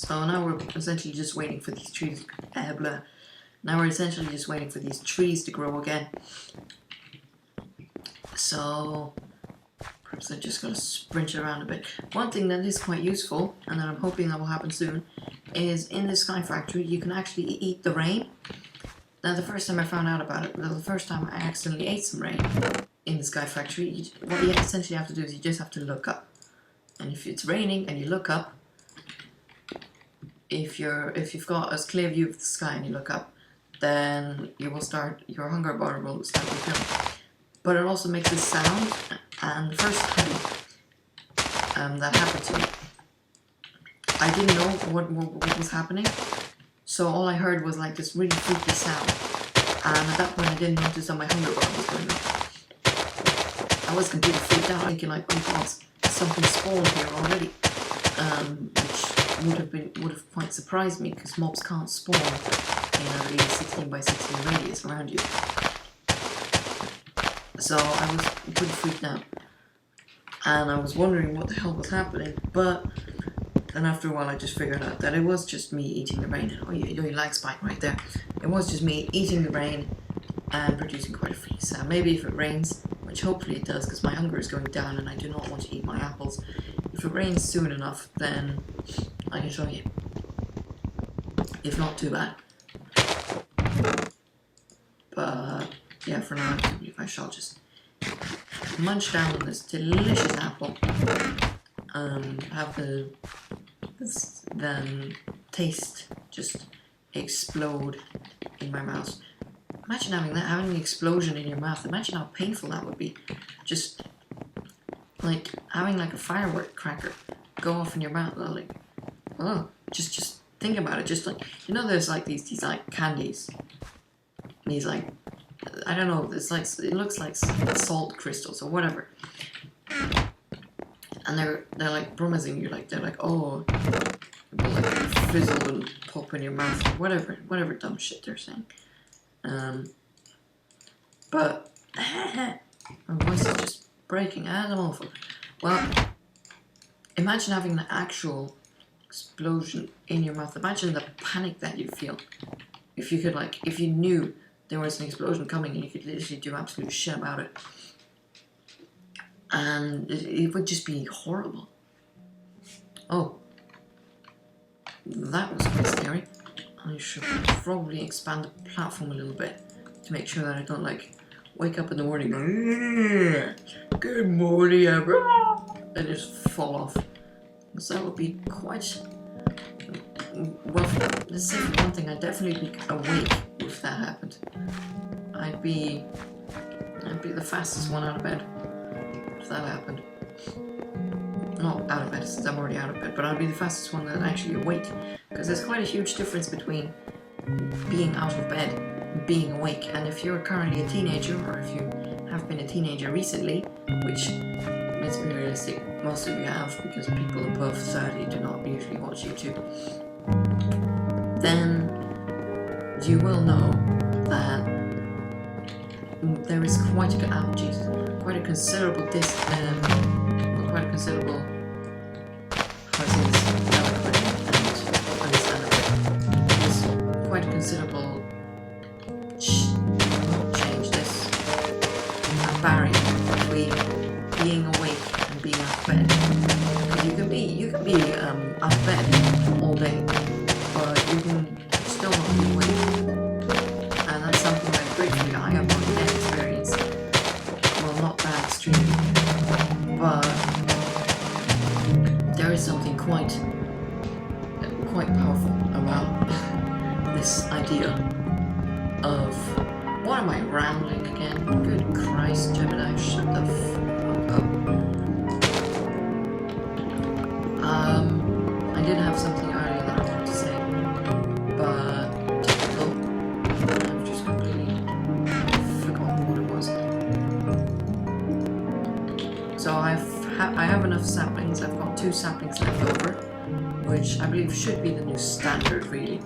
So now we're essentially just waiting for these trees. Now we're essentially just waiting for these trees to grow again. So perhaps I'm just gonna sprint around a bit. One thing that is quite useful, and that I'm hoping that will happen soon, is in the Skyfactory you can actually eat the rain. Now the first time I found out about it, the first time I accidentally ate some rain in the Skyfactory, what you essentially have to do is you just have to look up. And if it's raining and you look up, if you've got a clear view of the sky and you look up, then your hunger bar will start refilling. But it also makes this sound, and the first time that happened to me, I didn't know what was happening, so all I heard was like this really freaky sound, and at that point I didn't notice that my hunger bar was going up. I was completely freaked out, thinking like, oh god, something spawned here already, which would have quite surprised me, because mobs can't spawn in a really 16 by 16 radius around you. So I was pretty freaked out, and I was wondering what the hell was happening, but then after a while I just figured out that it was just me eating the rain. Oh, your lag spike right there. It was just me eating the rain and producing quite a freaky sound. Maybe if it rains, which hopefully it does, because my hunger is going down and I do not want to eat my apples. If it rains soon enough, then I can show you. If not, too bad. But yeah, for now I believe I shall just munch down on this delicious apple. Have then taste just explode in my mouth. Imagine having an explosion in your mouth. Imagine how painful that would be. Just like having like a firework cracker go off in your mouth. Like, oh, just think about it. Just like, you know, there's like these like candies. These like, I don't know. It's like, it looks like salt crystals or whatever. And they're like promising you, like they're like, oh, it will like fizzle and pop in your mouth, whatever dumb shit they're saying. But my voice is just breaking. I'm awful. Well, imagine having an actual explosion in your mouth. Imagine the panic that you'd feel if you could, like, if you knew there was an explosion coming and you could literally do absolute shit about it. And it would just be horrible. Oh, that was quite scary. I should probably expand the platform a little bit to make sure that I don't like wake up in the morning going, good morning, everyone, and just fall off. So that would be quite, well, let's say for one thing, I'd definitely be awake if that happened. I'd be the fastest one out of bed. If that happened. Not out of bed, since I'm already out of bed, but I'd be the fastest one that's actually awake. Because there's quite a huge difference between being out of bed and being awake. And if you're currently a teenager, or if you have been a teenager recently, which, let's be realistic, most of you have, because people above 30 do not usually watch YouTube, then you will know that there is quite a considerable quite a considerable, how to say this eloquently and understandably, there's quite a considerable barrier between being awake and being out of bed. Because you can be out of bed all day, but you can still not be awake. And that's something that gratefully I have not yet experienced. Well, not that extreme, but there is something quite powerful about this idea of, what am I rambling again? Good Christ, Jebediah, shut the fuck up. I did have something earlier that I wanted to say, but typical, I've just completely forgotten what it was. So I have enough saplings. I've got 2 saplings left over, which I believe should be the new standard, really.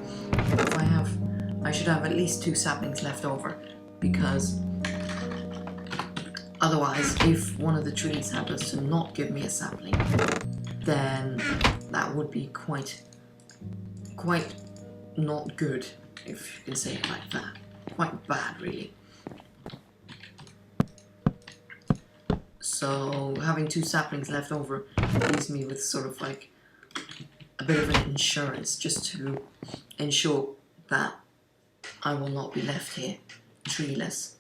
I should have at least 2 saplings left over, because otherwise, if one of the trees happens to not give me a sapling, then that would be quite quite not good, if you can say it like that. Quite bad, really. So having 2 saplings left over leaves me with sort of like a bit of an insurance, just to ensure that I will not be left here treeless.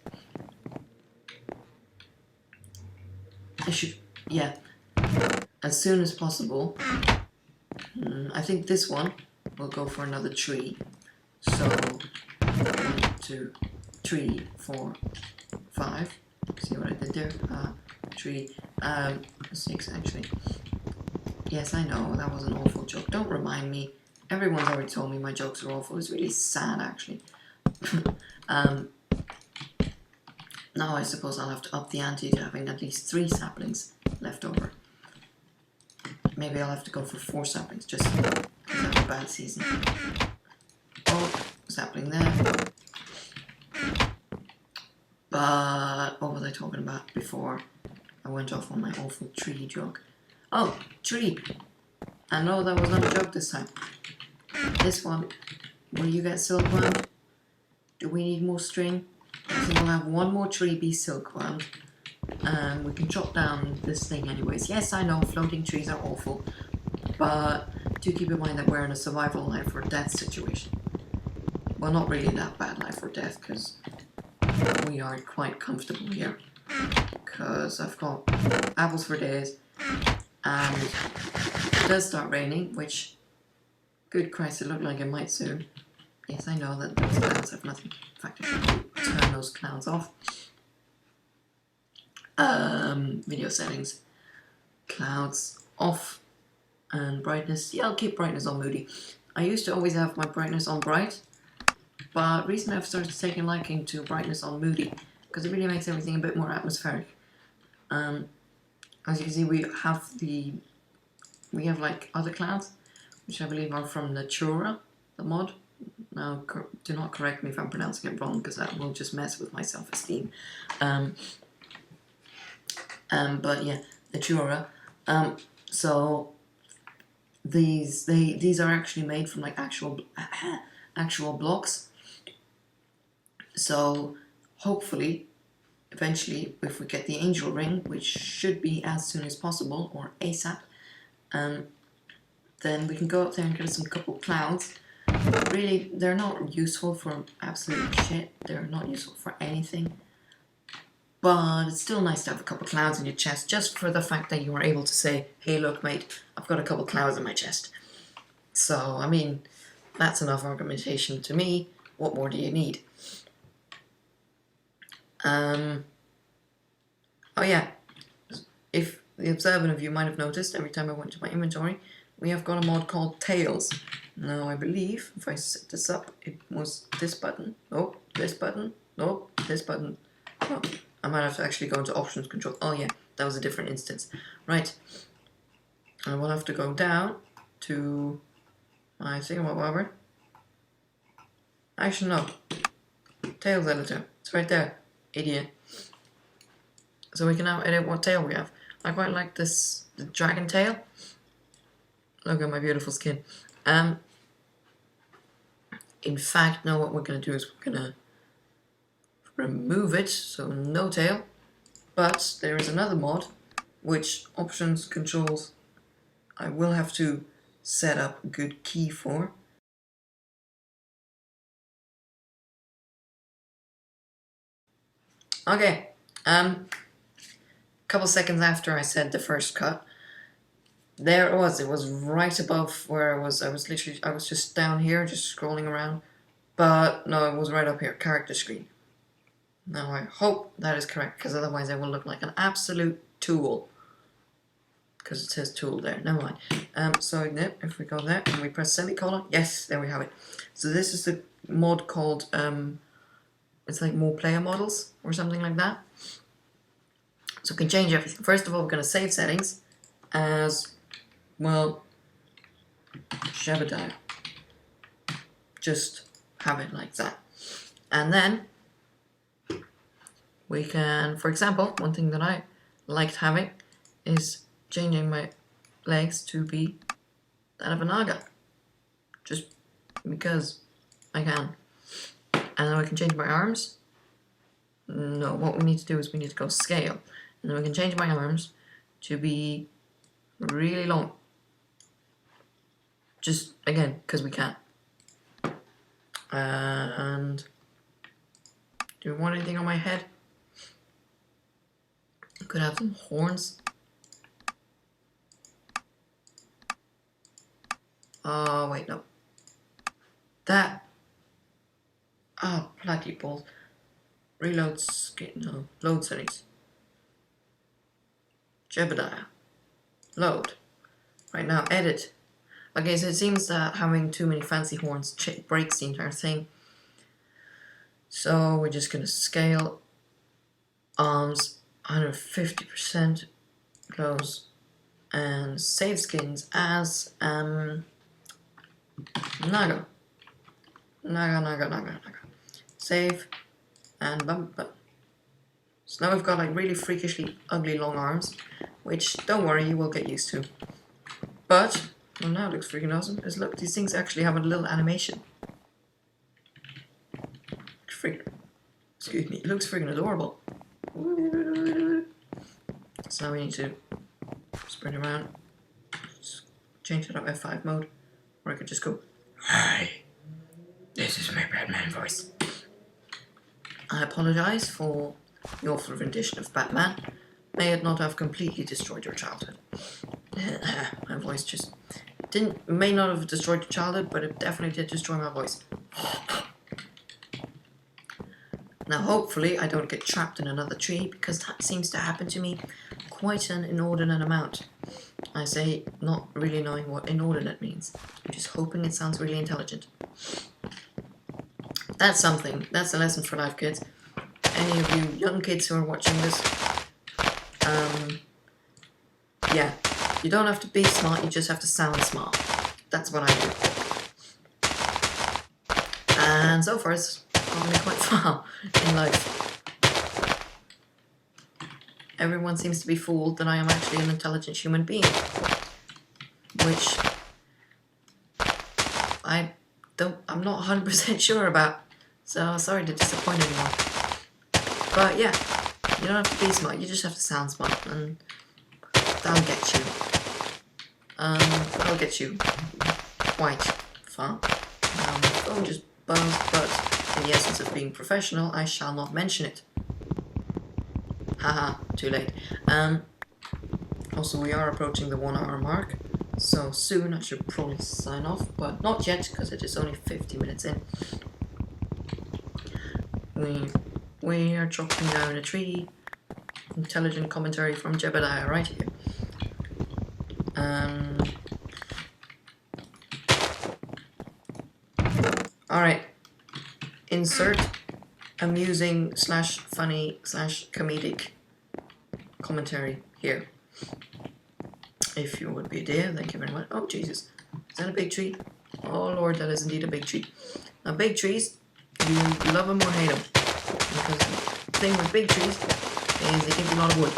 I should, yeah, as soon as possible. I think this one will go for another tree. So 1, 2, 3, 4, 5. See what I did there? 3, 6 actually. Yes, I know, that was an awful joke. Don't remind me. Everyone's already told me my jokes are awful. It's really sad, actually. Now I suppose I'll have to up the ante to having at least 3 saplings left over. Maybe I'll have to go for 4 saplings, just because I have a bad season. Oh, sapling there. But what was I talking about before I went off on my awful tree joke? Oh, tree! I know that was not a joke this time. This one, will you get silkworm? Do we need more string? I think we'll have 1 more tree be silkworm. We can chop down this thing anyways. Yes, I know, floating trees are awful. But do keep in mind that we're in a survival life or death situation. Well, not really that bad life or death, because we are quite comfortable here. Because I've got apples for days. And it does start raining, which, good Christ, it looked like it might soon. Yes, I know that those clouds have nothing. In fact, I should turn those clouds off. Video settings. Clouds off. And brightness. Yeah, I'll keep brightness on moody. I used to always have my brightness on bright. But recently I've started taking liking to brightness on moody. Because it really makes everything a bit more atmospheric. As you can see, we have like other clouds, which I believe are from Natura, the mod. Now, do not correct me if I'm pronouncing it wrong, because that will just mess with my self-esteem. But yeah, Natura. So these are actually made from like actual blocks. So hopefully, eventually, if we get the angel ring, which should be as soon as possible, or ASAP, then we can go up there and get some couple clouds. Really, they're not useful for absolute shit. They're not useful for anything. But it's still nice to have a couple clouds in your chest, just for the fact that you are able to say, hey look mate, I've got a couple clouds in my chest. So, I mean, that's enough argumentation to me. What more do you need? Oh yeah, if the observant of you might have noticed, every time I went to my inventory, we have got a mod called Tails. Now I believe, if I set this up, it was this button. Nope, this button. Nope, this button. Oh, I might have to actually go into options control. Oh yeah, that was a different instance. Right. I will have to go down to my thingamabobber. Actually no. Tails editor. It's right there. Idiot. So we can now edit what tail we have. I quite like this, the dragon tail. Look at my beautiful skin. In fact, now what we're going to do is we're going to remove it, so no tail. But there is another mod, which options controls I will have to set up a good key for. Okay, couple seconds after I said the first cut, there it was right above where I was just down here, just scrolling around, but no, it was right up here, character screen. Now I hope that is correct, because otherwise I will look like an absolute tool, because it says tool there, never mind. So if we go there and we press semicolon, yes, there we have it. So this is the mod called, it's like more player models, or something like that. So we can change everything. First of all, we're going to save settings as, well, Jebediah. Just have it like that. And then we can, for example, one thing that I liked having is changing my legs to be that of a naga. just because I can. And then we can change my arms. No, what we need to do is we need to go scale. And then we can change my arms to be really long. Just, again, because we can. And do we want anything on my head? I could have some horns. Oh, wait, no. That. Oh, bloody balls. Reload skin. No, load settings. Jebediah. Load. Right now, edit. Okay, so it seems that having too many fancy horns breaks the entire thing. So we're just gonna scale arms 150%, close, and save skins as Naga. Naga. Save and bump. So now we've got like really freakishly ugly long arms, which don't worry, you will get used to. But well, now it looks freaking awesome. Because look, these things actually have a little animation. Excuse me, it looks freaking adorable. So now we need to spread around. Just change it up F5 mode, or I could just go, "Hi, this is my Batman voice." I apologize for the awful rendition of Batman. May it not have completely destroyed your childhood. My voice just may not have destroyed your childhood, but it definitely did destroy my voice. Now hopefully I don't get trapped in another tree, because that seems to happen to me quite an inordinate amount. I say, not really knowing what inordinate means. I'm just hoping it sounds really intelligent. That's something. That's a lesson for life, kids. Any of you young kids who are watching this, yeah, you don't have to be smart, you just have to sound smart. That's what I do. And so far it's gone me quite far in life. Everyone seems to be fooled that I am actually an intelligent human being, which I'm not 100% sure about, so sorry to disappoint anyone. But yeah, you don't have to be smart, you just have to sound smart, and that'll get you. That'll get you quite far. Don't just buzz, but in the essence of being professional, I shall not mention it. Haha, too late. Also, we are approaching the 1 hour mark, so soon I should probably sign off, but not yet, because it is only 50 minutes in. We are chopping down a tree. Intelligent commentary from Jebediah right here. Alright. Insert amusing / funny / comedic commentary here. If you would be a dear, thank you very much. Oh Jesus, is that a big tree? Oh Lord, that is indeed a big tree. Now big trees, you love them or hate them. Because the thing with big trees is they give you a lot of wood.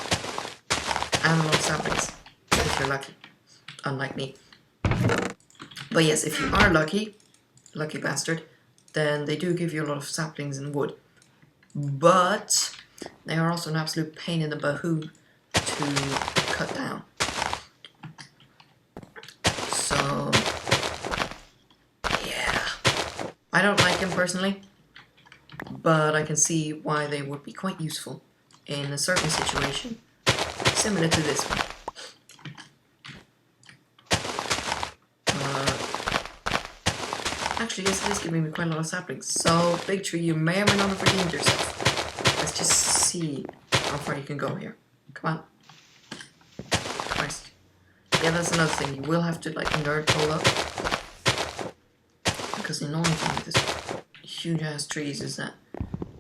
And a lot of saplings, if you're lucky. Unlike me. But yes, if you are lucky bastard, then they do give you a lot of saplings and wood. But they are also an absolute pain in the bahoo to cut down. So yeah, I don't like them personally, but I can see why they would be quite useful in a certain situation similar to this one. Actually, yes, it is giving me quite a lot of saplings. So, big tree, you may or may not have redeemed yourself. Let's just see how far you can go here. Come on. Christ. Yeah, that's another thing. You will have to, like, nerd pull up. Because the annoying thing with this huge-ass trees is that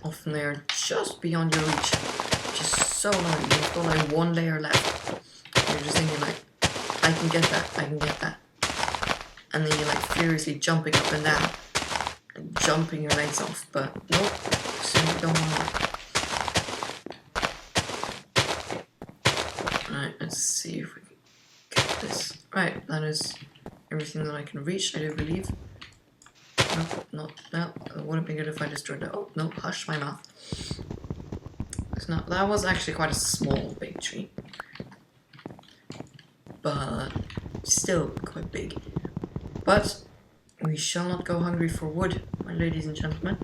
often they are just beyond your reach. Which is so annoying. You've got, like, one layer left. You're just thinking, like, I can get that. And then you're like furiously jumping up and down and jumping your legs off, but nope, simply don't want to. Alright, let's see if we can get this. Right, that is everything that I can reach, I do believe. No, it would have been good if I destroyed it. Oh, no, hush my mouth. It's not, that was actually quite a small big tree. But still quite big. But we shall not go hungry for wood, my ladies and gentlemen.